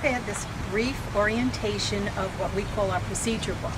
prepared this brief orientation of what we call our procedure book.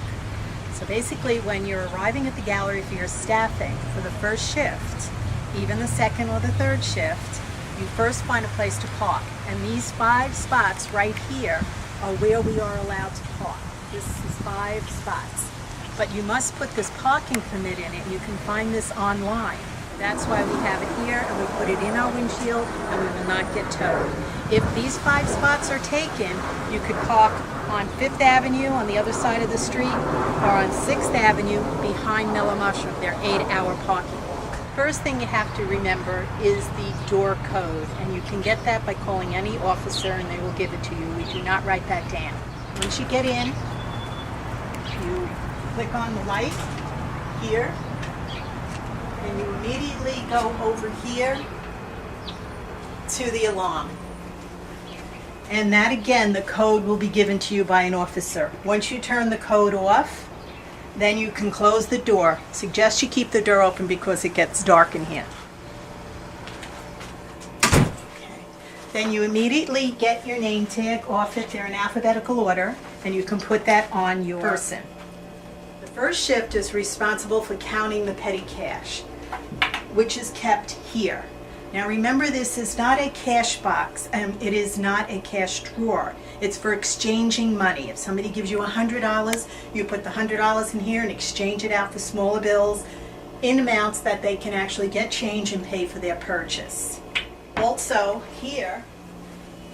So basically, when you're arriving at the gallery for your staffing for the first shift, even the second or the third shift, you first find a place to park. And these 5 spots right here are where we are allowed to park. This is 5 spots. But you must put this parking permit in it. You can find this online. That's why we have it here, and we put it in our windshield, and we will not get towed. If these 5 spots are taken, you could park on 5th Avenue on the other side of the street, or on 6th Avenue behind Miller Mushroom. They're 8-hour parking. First thing you have to remember is the door code, and you can get that by calling any officer and they will give it to you. We do not write that down. Once you get in, you click on the light here, and you immediately go over here to the alarm. And that again, the code will be given to you by an officer. Once you turn the code off, then you can close the door. Suggest you keep the door open because it gets dark in here. Okay. Then you immediately get your name tag off it. They're in alphabetical order, and you can put that on your person. The first shift is responsible for counting the petty cash, which is kept here. Now remember, this is not a cash box, and it is not a cash drawer. It's for exchanging money. If somebody gives you $100, you put the $100 in here and exchange it out for smaller bills in amounts that they can actually get change and pay for their purchase. Also, here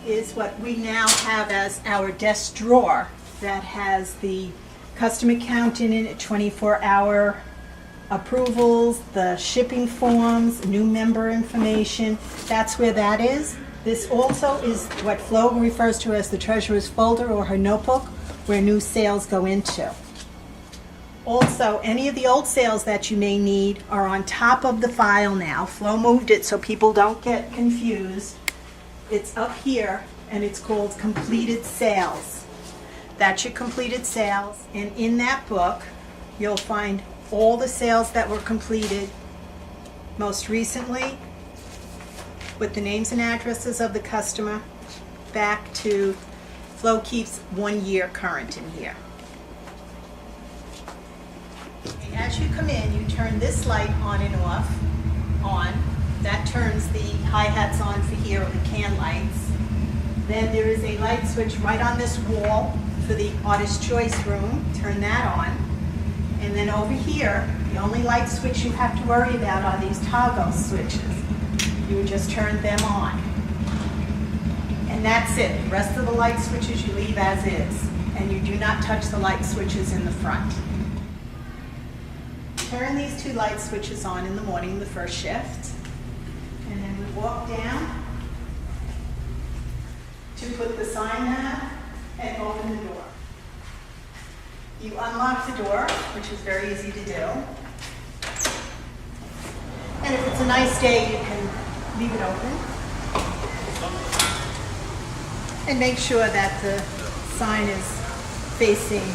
is what we now have as our desk drawer that has the customer account in it, 24-hour approvals, the shipping forms, new member information. That's where that is. This also is what Flo refers to as the treasurer's folder or her notebook, where new sales go into. Also, any of the old sales that you may need are on top of the file now. Flo moved it so people don't get confused. It's up here, and it's called completed sales. That's your completed sales, and in that book, you'll find all the sales that were completed most recently, with the names and addresses of the customer, back to Flo keeps 1 year current in here. And as you come in, you turn this light on and off, on. That turns the hi-hats on for here, or the can lights. Then there is a light switch right on this wall for the Artist Choice room. Turn that on. And then over here, the only light switch you have to worry about are these toggle switches. You would just turn them on. And that's it. The rest of the light switches you leave as is. And you do not touch the light switches in the front. Turn these 2 light switches on in the morning, the first shift. And then we walk down to put the sign on and open the door. You unlock the door, which is very easy to do. And if it's a nice day, you can leave it open. And make sure that the sign is facing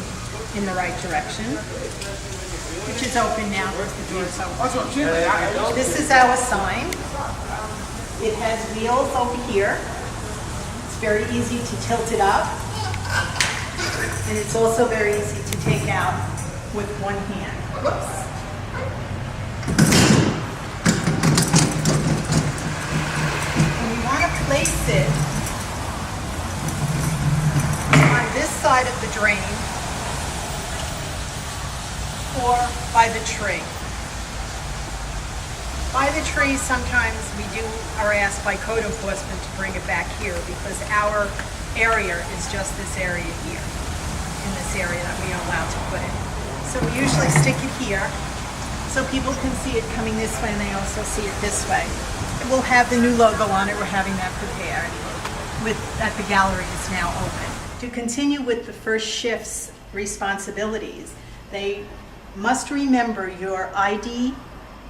in the right direction, which is open now because the door is open. This is our sign. It has wheels over here. It's very easy to tilt it up. And it's also very easy to take out with one hand. Whoops. And you want to place it on this side of the drain or by the tree. By the tree, sometimes we are asked by code enforcement to bring it back here because our area is just this area here, in this area that we are allowed to put it. So we usually stick it here so people can see it coming this way and they also see it this way. We'll have the new logo on it. We're having that prepared that the gallery is now open. To continue with the first shift's responsibilities, they must remember your ID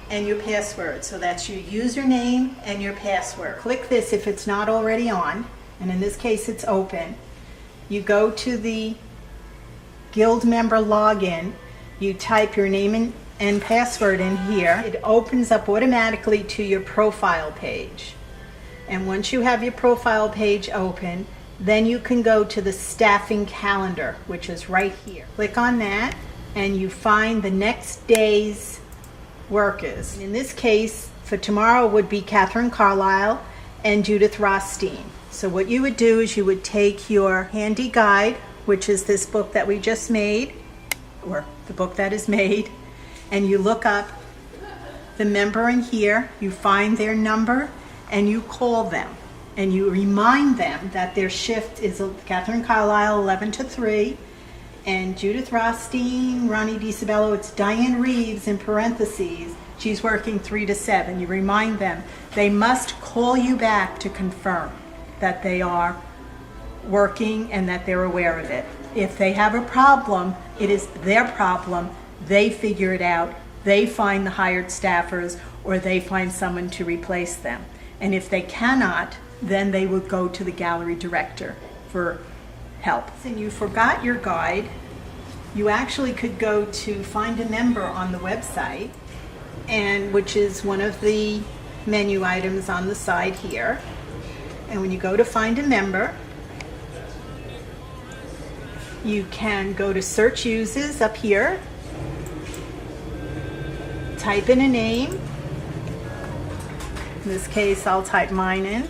and your password. So that's your username and your password. Click this if it's not already on, and in this case it's open. You go to the guild member login, you type your name and password in here. It opens up automatically to your profile page. And once you have your profile page open, Then you can go to the staffing calendar, which is right here. Click on that and you find the next day's workers. In this case, for tomorrow would be Catherine Carlisle and Judith Rothstein. So what you would do is you would take your handy guide, which is this book that we just made, or the book that is made, and you look up the member in here, you find their number, and you call them. And you remind them that their shift is Catherine Carlisle, 11 to 3, and Judith Rothstein, Ronnie DiSabello, it's Diane Reeves in parentheses. She's working 3 to 7. You remind them. They must call you back to confirm that they are working and that they're aware of it. If they have a problem, it is their problem. They figure it out. They find the hired staffers or they find someone to replace them. And if they cannot, then they would go to the gallery director for help. And you forgot your guide, you actually could go to find a member on the website, and which is one of the menu items on the side here. And when you go to find a member, you can go to search uses up here, type in a name. In this case, I'll type mine in.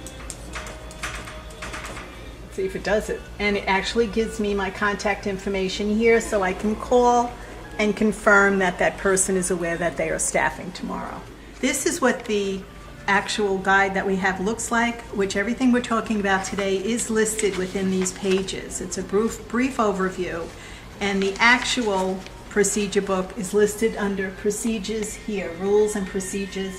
See if it does it. And it actually gives me my contact information here so I can call and confirm that that person is aware that they are staffing tomorrow. This is what the actual guide that we have looks like, which everything we're talking about today is listed within these pages. It's a brief overview, and the actual procedure book is listed under procedures here, rules and procedures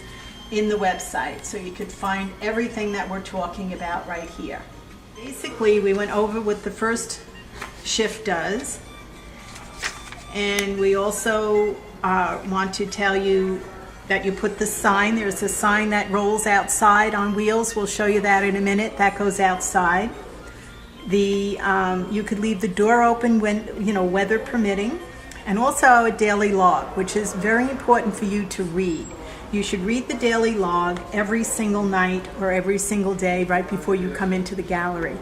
in the website. So you could find everything that we're talking about right here. Basically, we went over what the first shift does, and we also want to tell you that you put the sign. There's a sign that rolls outside on wheels. We'll show you that in a minute. That goes outside. You could leave the door open when, weather permitting, and also a daily log, which is very important for you to read. You should read the daily log every single night or every single day right before you come into the gallery.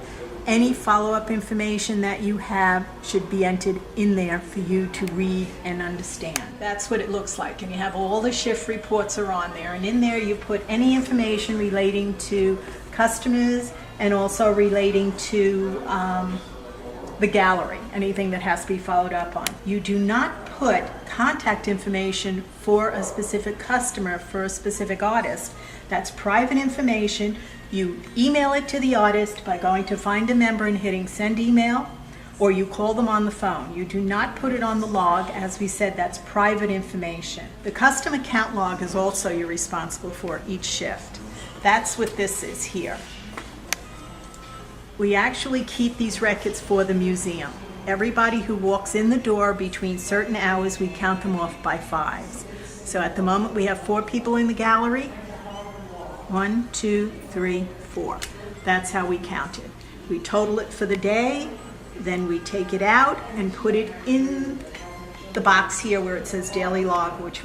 Any follow-up information that you have should be entered in there for you to read and understand. That's what it looks like, and you have all the shift reports are on there, and in there you put any information relating to customers and also relating to the gallery, anything that has to be followed up on. You do not put contact information for a specific customer, for a specific artist. That's private information. You email it to the artist by going to find a member and hitting send email, or you call them on the phone. You do not put it on the log. As we said, that's private information. The custom account log is also you're responsible for each shift. That's what this is here. We actually keep these records for the museum. Everybody who walks in the door between certain hours, we count them off by fives. So at the moment we have 4 people in the gallery. 1, 2, 3, 4. That's how we count it. We total it for the day, then we take it out and put it in the box here where it says daily log, which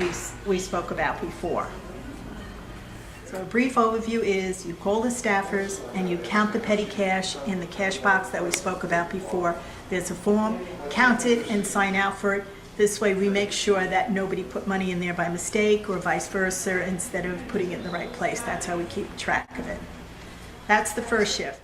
we spoke about before. So a brief overview is you call the staffers and you count the petty cash in the cash box that we spoke about before. There's a form, count it and sign out for it. This way we make sure that nobody put money in there by mistake or vice versa instead of putting it in the right place. That's how we keep track of it. That's the first shift.